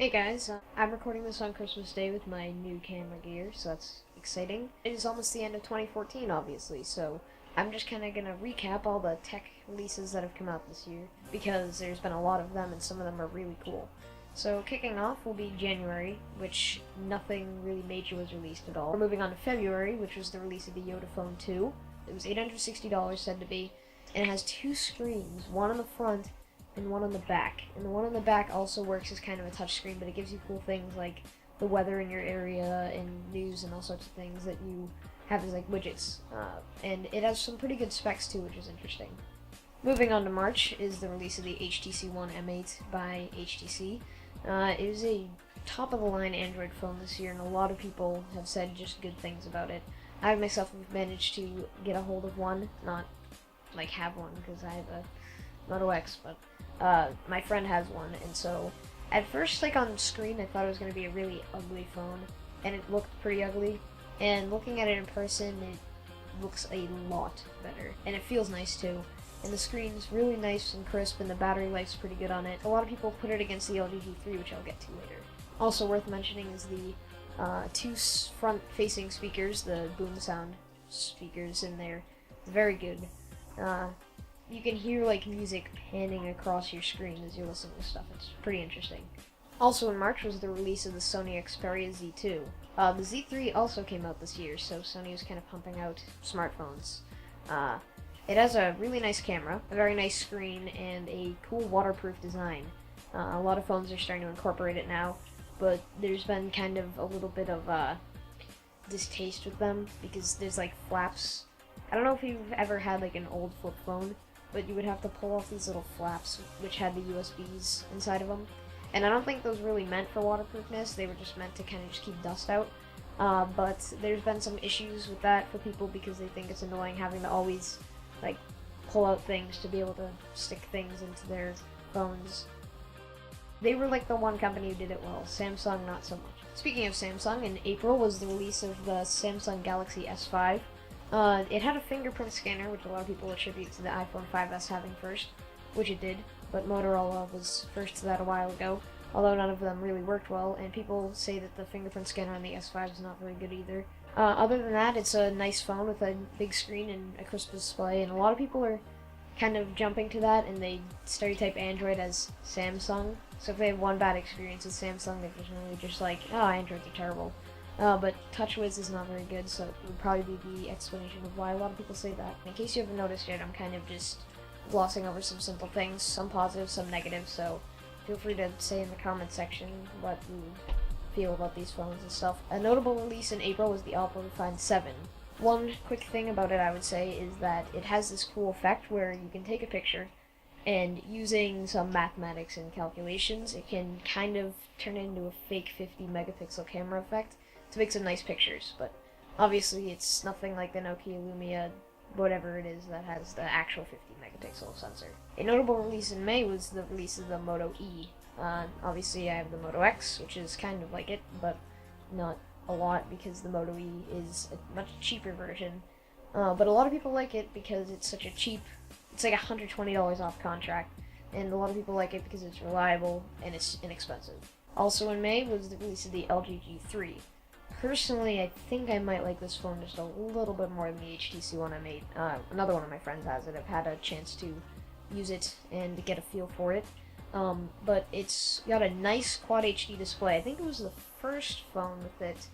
Hey guys, I'm recording this on Christmas Day with my new camera gear, so that's exciting. It is almost the end of 2014, obviously, so I'm just kind of going to recap all the tech releases that have come out this year, because there's been a lot of them and some of them are really cool. So kicking off will be January, which nothing really major was released at all. We're moving on to February, which was the release of the Yoda Phone 2. It was $860 said to be, and it has two screens, one on the front and one on the back. And the one on the back also works as kind of a touch screen, but it gives you cool things like the weather in your area and news and all sorts of things that you have as like widgets. And it has some pretty good specs too, which is interesting. Moving on to March is the release of the HTC One M8 by HTC. It is a top-of-the-line Android phone this year, and a lot of people have said just good things about it. I myself have managed to get a hold of one, not like have one because I have a Moto X, but my friend has one, and so at first, like on screen, I thought it was going to be a really ugly phone, and it looked pretty ugly, and looking at it in person, it looks a lot better, and it feels nice too, and the screen's really nice and crisp, and the battery life's pretty good on it. A lot of people put it against the LG G3, which I'll get to later. Also worth mentioning is the two front-facing speakers, the boom sound speakers in there. Very good. You can hear like music panning across your screen as you're listening to stuff. It's pretty interesting. Also in March was the release of the Sony Xperia Z2. The Z3 also came out this year, so Sony was kind of pumping out smartphones. It has a really nice camera, a very nice screen, and a cool waterproof design. A lot of phones are starting to incorporate it now, but there's been kind of a little bit of distaste with them because there's like flaps. I don't know if you've ever had like an old flip phone, but you would have to pull off these little flaps which had the USBs inside of them. And I don't think those really meant for waterproofness, they were just meant to kind of just keep dust out. But there's been some issues with that for people because they think it's annoying having to always like pull out things to be able to stick things into their phones. They were like the one company who did it well. Samsung, not so much. Speaking of Samsung, in April was the release of the Samsung Galaxy S5. It had a fingerprint scanner, which a lot of people attribute to the iPhone 5S having first, which it did, but Motorola was first to that a while ago, although none of them really worked well, and people say that the fingerprint scanner on the S5 is not very good either. Other than that, it's a nice phone with a big screen and a crisp display, and a lot of people are kind of jumping to that, and they stereotype Android as Samsung, so if they have one bad experience with Samsung, they're just like, oh, Androids are terrible. But TouchWiz is not very good, so it would probably be the explanation of why a lot of people say that. In case you haven't noticed yet, I'm kind of just glossing over some simple things, some positive, some negative, so feel free to say in the comment section what you feel about these phones and stuff. A notable release in April was the Oppo Find 7. One quick thing about it I would say is that it has this cool effect where you can take a picture, and using some mathematics and calculations, it can kind of turn it into a fake 50 megapixel camera effect to make some nice pictures, but obviously it's nothing like the Nokia Lumia, whatever it is, that has the actual 50 megapixel sensor. A notable release in May was the release of the Moto E. Obviously I have the Moto X, which is kind of like it, but not a lot because the Moto E is a much cheaper version. But a lot of people like it because it's such a cheap, it's like $120 off contract, and a lot of people like it because it's reliable and it's inexpensive. Also in May was the release of the LG G3. Personally, I think I might like this phone just a little bit more than the HTC One M8. Another one of my friends has it. I've had a chance to use it and to get a feel for it. But it's got a nice Quad HD display. I think it was the first phone with it.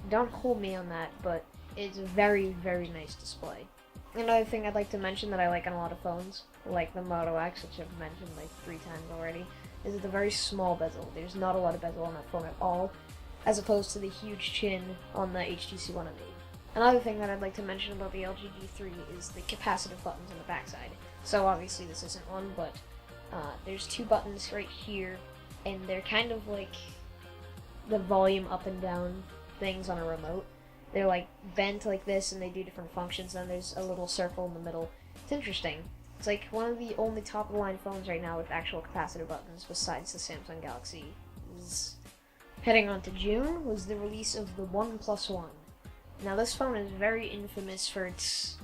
Don't hold me on that, but it's a very, very nice display. Another thing I'd like to mention that I like on a lot of phones, like the Moto X, which I've mentioned like 3 times already, is the very small bezel. There's not a lot of bezel on that phone at all, as opposed to the huge chin on the HTC One M8. Another thing that I'd like to mention about the LG G3 is the capacitive buttons on the backside. So obviously this isn't one, but there's 2 buttons right here, and they're kind of like the volume up and down things on a remote. They're like bent like this, and they do different functions, and there's a little circle in the middle. It's interesting. It's like one of the only top-of-the-line phones right now with actual capacitive buttons besides the Samsung Galaxy. Heading on to June was the release of the OnePlus One. Now this phone is very infamous for its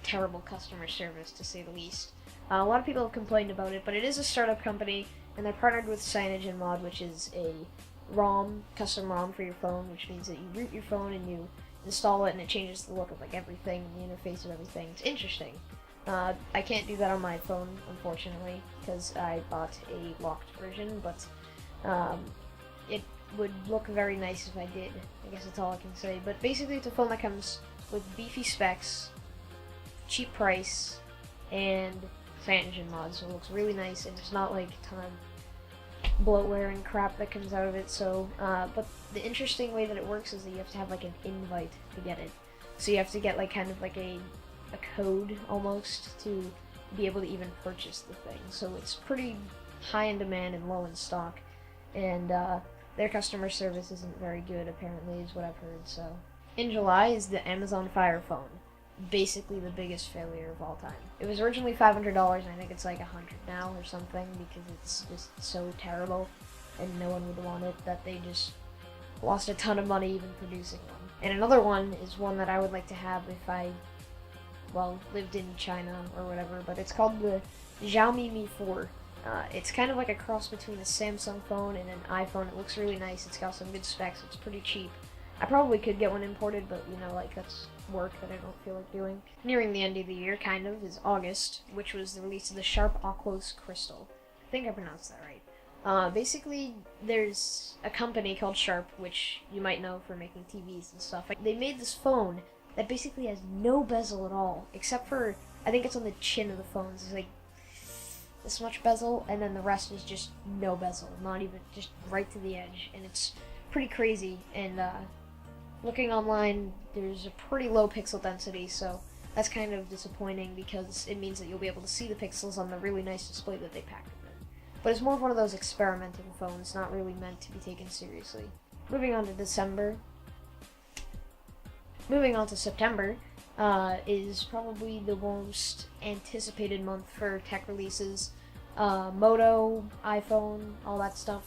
terrible customer service, to say the least. A lot of people have complained about it, but it is a startup company, and and they're partnered with CyanogenMod, which is a ROM, custom ROM for your phone, which means that you root your phone and you install it, and it changes the look of like everything, the interface of everything. It's interesting. I can't do that on my phone, unfortunately, because I bought a locked version, but it would look very nice if I did. I guess that's all I can say. But basically, it's a phone that comes with beefy specs, cheap price, and CyanogenMod, so it looks really nice, and there's not like a ton of bloatware and crap that comes out of it. So, but the interesting way that it works is that you have to have like an invite to get it. So you have to get like kind of like a code almost to be able to even purchase the thing. So it's pretty high in demand and low in stock, and their customer service isn't very good, apparently, is what I've heard. So in July is the Amazon Fire Phone, basically the biggest failure of all time. It was originally $500, and I think it's like $100 now or something, because it's just so terrible and no one would want it that they just lost a ton of money even producing one. And another one is one that I would like to have if I, well, lived in China or whatever, but it's called the Xiaomi Mi 4. It's kind of like a cross between a Samsung phone and an iPhone. It looks really nice, it's got some good specs, it's pretty cheap. I probably could get one imported, but you know, like, that's work that I don't feel like doing. Nearing the end of the year, kind of, is August, which was the release of the Sharp Aquos Crystal. I think I pronounced that right. Basically, there's a company called Sharp, which you might know for making TVs and stuff. They made this phone that basically has no bezel at all, except for, I think it's on the chin of the phone. It's like this much bezel, and then the rest is just no bezel, not even, just right to the edge, and it's pretty crazy. And looking online, there's a pretty low pixel density, so that's kind of disappointing because it means that you'll be able to see the pixels on the really nice display that they packed with it. But it's more of one of those experimental phones, not really meant to be taken seriously. Moving on to September, is probably the most anticipated month for tech releases. Moto, iPhone, all that stuff.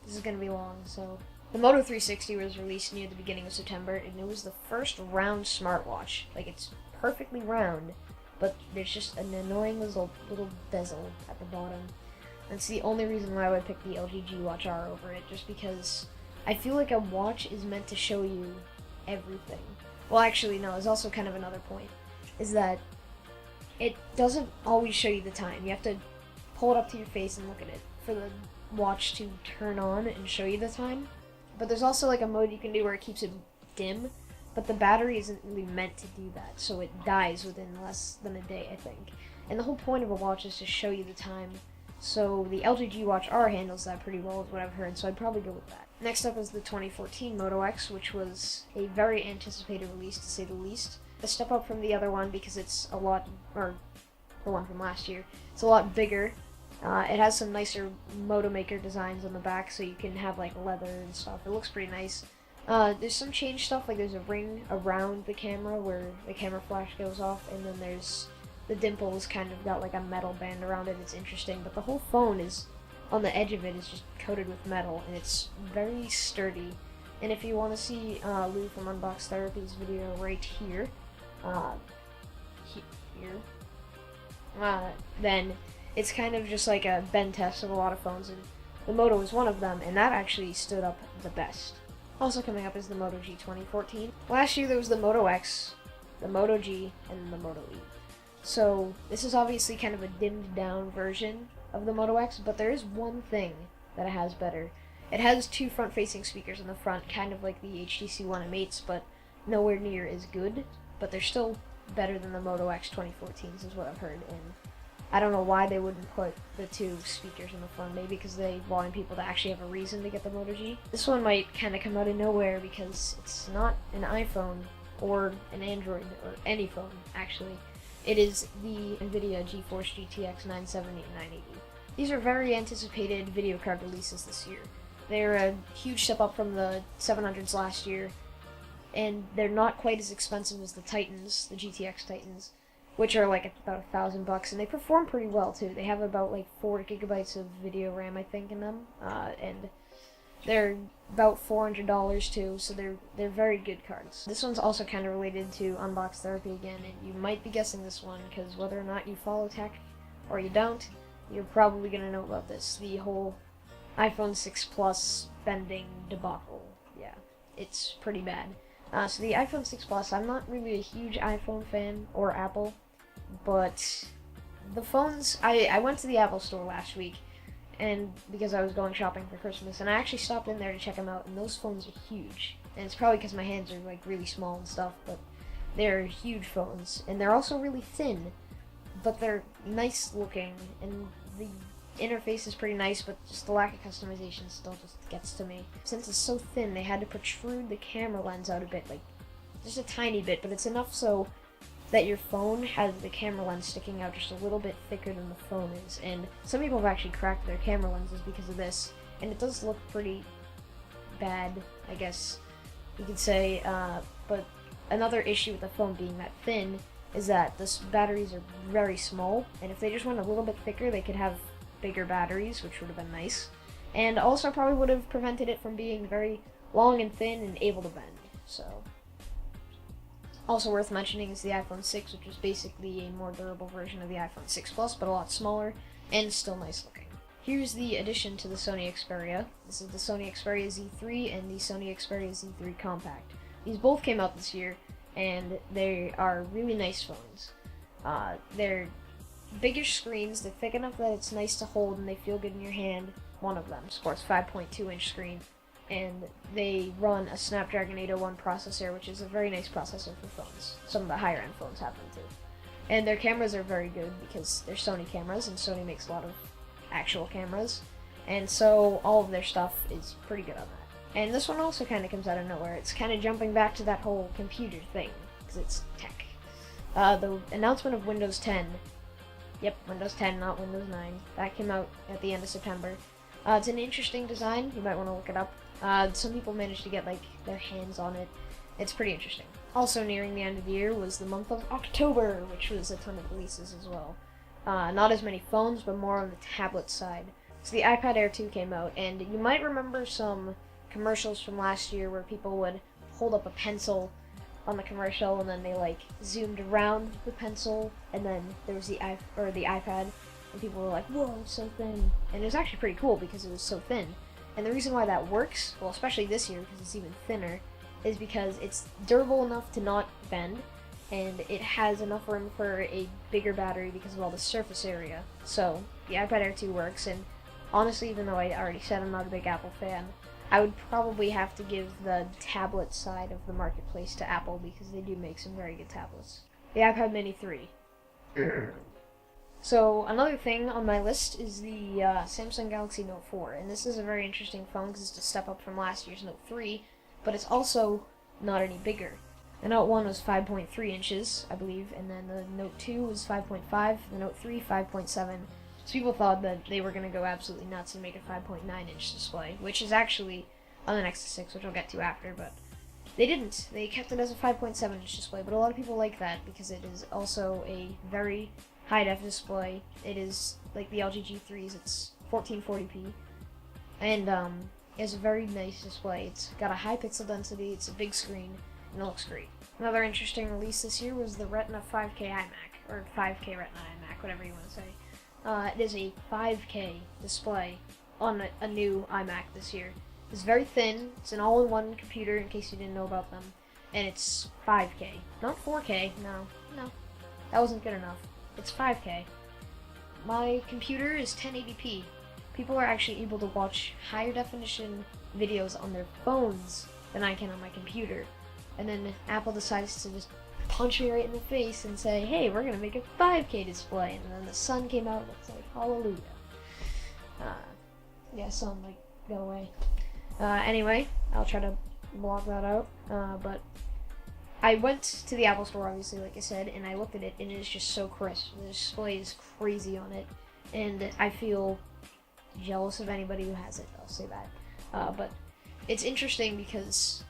This is going to be long, so the Moto 360 was released near the beginning of September, and it was the first round smartwatch. Like, it's perfectly round, but there's just an annoying little bezel at the bottom. That's the only reason why I would pick the LG G Watch R over it, just because I feel like a watch is meant to show you everything. Well, actually, no, there's also kind of another point, is that it doesn't always show you the time. You have to pull it up to your face and look at it for the watch to turn on and show you the time. But there's also like a mode you can do where it keeps it dim, but the battery isn't really meant to do that, so it dies within less than a day, I think. And the whole point of a watch is to show you the time, so the LG G Watch R handles that pretty well, is what I've heard, so I'd probably go with that. Next up is the 2014 Moto X, which was a very anticipated release, to say the least. A step up from the other one because it's a lot, or the one from last year, it's a lot bigger. It has some nicer Moto Maker designs on the back, so you can have like leather and stuff. It looks pretty nice. There's some change stuff, like there's a ring around the camera where the camera flash goes off, and then there's the dimples kind of got like a metal band around it. It's interesting, but the whole phone is, on the edge of it, is just coated with metal, and it's very sturdy. And if you want to see Lou from Unbox Therapy's video right here, then it's kind of just like a bend test of a lot of phones, and the Moto is one of them, and that actually stood up the best. Also coming up is the Moto G 2014. Last year there was the Moto X, the Moto G, and the Moto E. So this is obviously kind of a dimmed down version of the Moto X, but there is one thing that it has better. It has two front-facing speakers in the front, kind of like the HTC One M8s, but nowhere near as good, but they're still better than the Moto X 2014s is what I've heard, and I don't know why they wouldn't put the two speakers in the front. Maybe because they wanted people to actually have a reason to get the Moto G. This one might kind of come out of nowhere because it's not an iPhone or an Android or any phone, actually. It is the NVIDIA GeForce GTX 970 and 980. These are very anticipated video card releases this year. They're a huge step up from the 700s last year, and they're not quite as expensive as the Titans, the GTX Titans, which are like about $1,000, and they perform pretty well too. They have about like 4 gigabytes of video RAM, I think, in them, and they're about $400 too, so they're very good cards. This one's also kind of related to Unbox Therapy again, and you might be guessing this one, because whether or not you follow tech, or you don't, you're probably gonna know about this. The whole iPhone 6 Plus bending debacle. Yeah, it's pretty bad. So the iPhone 6 Plus, I'm not really a huge iPhone fan, or Apple, but the phones, I went to the Apple store last week, and because I was going shopping for Christmas, and I actually stopped in there to check them out, and those phones are huge. And it's probably because my hands are like really small and stuff, but they're huge phones, and they're also really thin, but they're nice looking, and the interface is pretty nice, but just the lack of customization still just gets to me. Since it's so thin, they had to protrude the camera lens out a bit, like just a tiny bit, but it's enough so that your phone has the camera lens sticking out just a little bit thicker than the phone is. And some people have actually cracked their camera lenses because of this, and it does look pretty bad, I guess you could say. But another issue with the phone being that thin is that the batteries are very small, and if they just went a little bit thicker, they could have bigger batteries, which would have been nice, and also probably would have prevented it from being very long and thin and able to bend. So, also worth mentioning is the iPhone 6, which is basically a more durable version of the iPhone 6 Plus, but a lot smaller and still nice looking. Here's the addition to the Sony Xperia. This is the Sony Xperia Z3 and the Sony Xperia Z3 Compact. These both came out this year, and they are really nice phones. They're biggish screens, they're thick enough that it's nice to hold and they feel good in your hand. One of them sports 5.2-inch screen, and they run a Snapdragon 801 processor, which is a very nice processor for phones. Some of the higher end phones have them too. And their cameras are very good because they're Sony cameras, and Sony makes a lot of actual cameras, and so all of their stuff is pretty good on that. And this one also kind of comes out of nowhere. It's kind of jumping back to that whole computer thing, because it's tech. The announcement of Windows 10. Yep, Windows 10, not Windows 9. That came out at the end of September. It's an interesting design. You might want to look it up. Some people managed to get like their hands on it. It's pretty interesting. Also nearing the end of the year was the month of October, which was a ton of releases as well. Not as many phones, but more on the tablet side. So the iPad Air 2 came out, and you might remember some commercials from last year where people would hold up a pencil on the commercial, and then they like zoomed around the pencil, and then there was the iPad, and people were like, "Whoa, it's so thin!" And it was actually pretty cool because it was so thin. And the reason why that works, well, especially this year because it's even thinner, is because it's durable enough to not bend, and it has enough room for a bigger battery because of all the surface area. So the iPad Air 2 works, and honestly, even though I already said I'm not a big Apple fan, I would probably have to give the tablet side of the marketplace to Apple because they do make some very good tablets. The iPad Mini 3. So another thing on my list is the Samsung Galaxy Note 4, and this is a very interesting phone because it's a step up from last year's Note 3, but it's also not any bigger. The Note 1 was 5.3 inches, I believe, and then the Note 2 was 5.5, the Note 3 5.7. So people thought that they were going to go absolutely nuts and make a 5.9-inch display, which is actually on the Nexus 6, which I'll get to after, but they didn't. They kept it as a 5.7-inch display, but a lot of people like that because it is also a very high-def display. It is like the LG G3s, it's 1440p, and it's a very nice display. It's got a high pixel density, it's a big screen, and it looks great. Another interesting release this year was the Retina 5K iMac, or 5K Retina iMac, whatever you want to say. It is a 5K display on a new iMac this year. It's very thin, it's an all-in-one computer in case you didn't know about them, and it's 5K. Not 4K, no, that wasn't good enough. It's 5K. My computer is 1080p. People are actually able to watch higher definition videos on their phones than I can on my computer. And then Apple decides to just punch me right in the face and say, "Hey, we're gonna make a 5K display," and then the sun came out and it's like, hallelujah. Yeah, sun, like, go away. Anyway, I'll try to block that out, but I went to the Apple store, obviously, like I said, and I looked at it, and it is just so crisp. The display is crazy on it, and I feel jealous of anybody who has it, I'll say that. But it's interesting because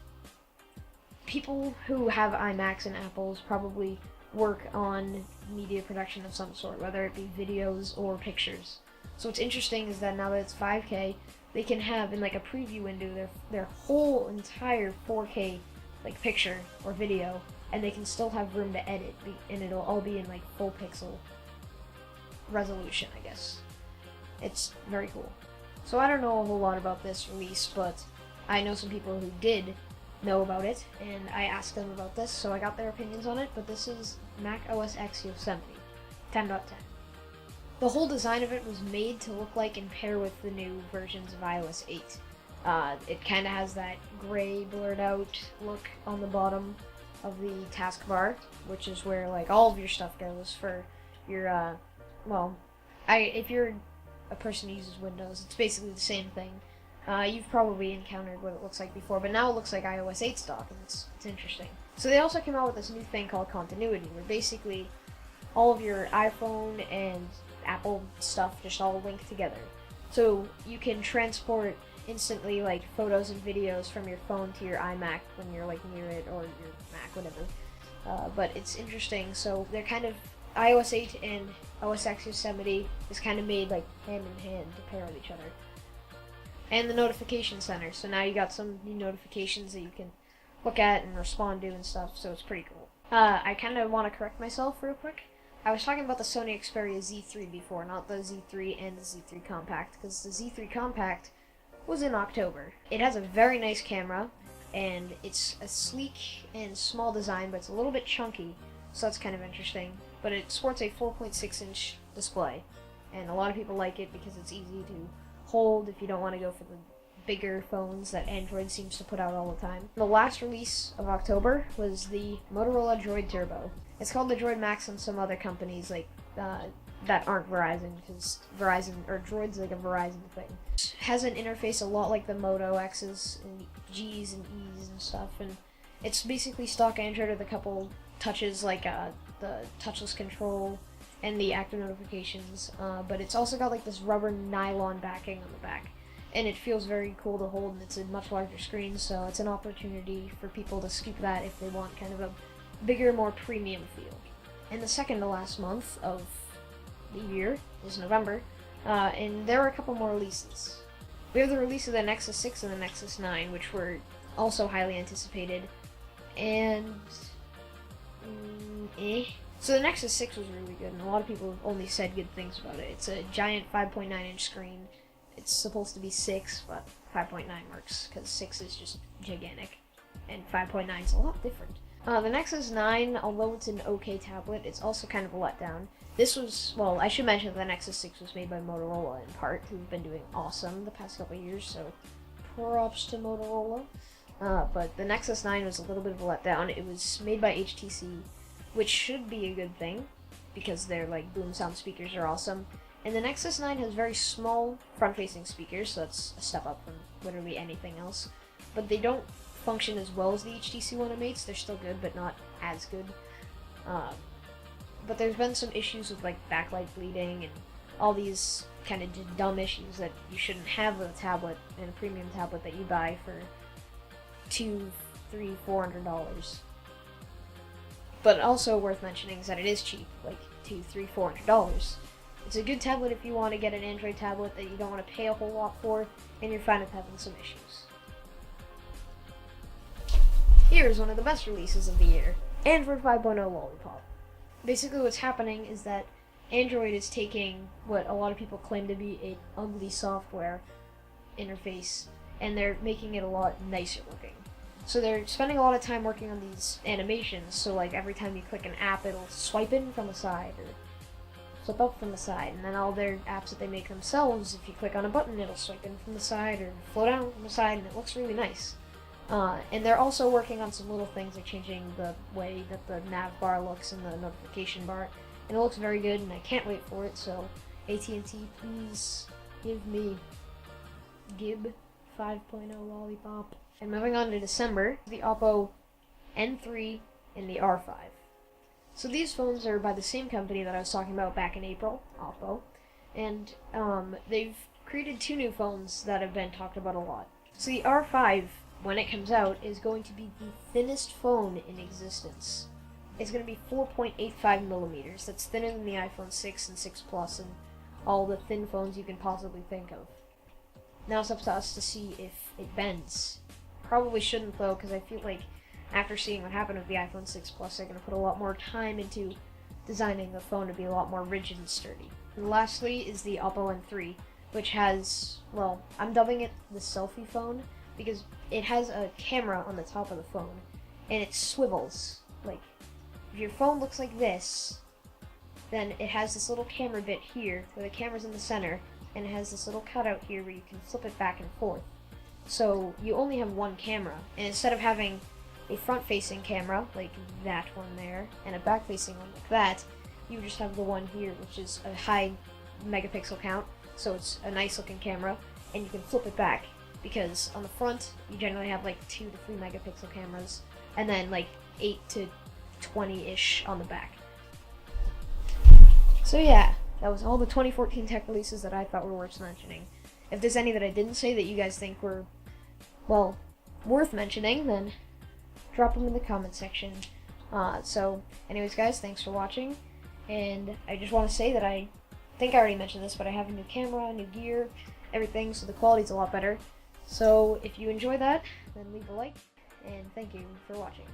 people who have iMacs and Apples probably work on media production of some sort, whether it be videos or pictures. So what's interesting is that now that it's 5K, they can have in like a preview window their whole entire 4K like picture or video, and they can still have room to edit, and it'll all be in like full pixel resolution, I guess. It's very cool. So I don't know a whole lot about this release, but I know some people who did know about it, and I asked them about this, so I got their opinions on it, but this is Mac OS X Yosemite 10.10. The whole design of it was made to look like and pair with the new versions of iOS 8. It kind of has that gray blurred out look on the bottom of the taskbar, which is where like all of your stuff goes for your, if you're a person who uses Windows, it's basically the same thing. You've probably encountered what it looks like before, but now it looks like iOS 8 stock, and it's interesting. So they also came out with this new thing called continuity, where basically all of your iPhone and Apple stuff just all link together. So you can transport instantly like photos and videos from your phone to your iMac when you're like near it, or your Mac, whatever. But it's interesting. So they're kind of iOS 8 and OS X Yosemite is kind of made like hand in hand to pair with each other. And the notification center. So now you got some new notifications that you can look at and respond to and stuff. So it's pretty cool. I kind of want to correct myself real quick. I was talking about the Sony Xperia Z3 before, not the Z3 and the Z3 Compact, because the Z3 Compact was in October. It has a very nice camera, and it's a sleek and small design, but it's a little bit chunky, so that's kind of interesting. But it sports a 4.6-inch display, and a lot of people like it because it's easy to hold if you don't want to go for the bigger phones that Android seems to put out all the time. The last release of October was the Motorola Droid Turbo. It's called the Droid Max on some other companies like that aren't Verizon, because Verizon, or Droid's like a Verizon thing. It has an interface a lot like the Moto X's and G's and E's and stuff, and it's basically stock Android with a couple touches like the touchless control and the active notifications, but it's also got like this rubber nylon backing on the back, and it feels very cool to hold, and it's a much larger screen, so it's an opportunity for people to scoop that if they want kind of a bigger, more premium feel. And the second to last month of the year is November, and there are a couple more releases. We have the release of the Nexus 6 and the Nexus 9, which were also highly anticipated, and So the Nexus 6 was really good, and a lot of people have only said good things about it. It's a giant 5.9-inch screen. It's supposed to be 6, but 5.9 works, because 6 is just gigantic, and 5.9 is a lot different. The Nexus 9, although it's an okay tablet, it's also kind of a letdown. This was, well, I should mention that the Nexus 6 was made by Motorola in part, who've been doing awesome the past couple of years, so props to Motorola. But the Nexus 9 was a little bit of a letdown. It was made by HTC, which should be a good thing, because their like boom sound speakers are awesome. And the Nexus 9 has very small front-facing speakers, so that's a step up from literally anything else. But they don't function as well as the HTC One mates. They're still good, but not as good. But there's been some issues with like backlight bleeding and all these kind of dumb issues that you shouldn't have with a tablet, and a premium tablet that you buy for $200, $300, $400. But also worth mentioning is that it is cheap, like $200, $300, $400. It's a good tablet if you want to get an Android tablet that you don't want to pay a whole lot for, and you're fine with having some issues. Here's one of the best releases of the year, Android 5.0 Lollipop. Basically what's happening is that Android is taking what a lot of people claim to be an ugly software interface, and they're making it a lot nicer looking. So they're spending a lot of time working on these animations, so like every time you click an app, it'll swipe in from the side, or flip up from the side, and then all their apps that they make themselves, if you click on a button, it'll swipe in from the side, or flow down from the side, and it looks really nice. And they're also working on some little things, like changing the way that the nav bar looks and the notification bar, and it looks very good, and I can't wait for it, so AT&T, please give me Gib 5.0 Lollipop. And moving on to December, the Oppo N3 and the R5. So these phones are by the same company that I was talking about back in April, Oppo, and they've created two new phones that have been talked about a lot. So the R5, when it comes out, is going to be the thinnest phone in existence. It's going to be 4.85 millimeters. That's thinner than the iPhone 6 and 6 Plus and all the thin phones you can possibly think of. Now it's up to us to see if it bends. Probably shouldn't though, because I feel like after seeing what happened with the iPhone 6 Plus, they're going to put a lot more time into designing the phone to be a lot more rigid and sturdy. And lastly is the Oppo N3, which has, well, I'm dubbing it the selfie phone because it has a camera on the top of the phone and it swivels. Like, if your phone looks like this, then it has this little camera bit here where the camera's in the center, and it has this little cutout here where you can flip it back and forth. So you only have one camera, and instead of having a front-facing camera like that one there and a back-facing one like that, you just have the one here, which is a high megapixel count, so it's a nice looking camera, and you can flip it back, because on the front you generally have like 2 to 3 megapixel cameras, and then like 8 to 20-ish on the back. So yeah, that was all the 2014 tech releases that I thought were worth mentioning. If there's any that I didn't say that you guys think were, well, worth mentioning, then drop them in the comment section. So anyways guys, thanks for watching, and I just want to say that I think I already mentioned this, but I have a new camera, new gear, everything, so the quality's a lot better. So if you enjoy that, then leave a like, and thank you for watching.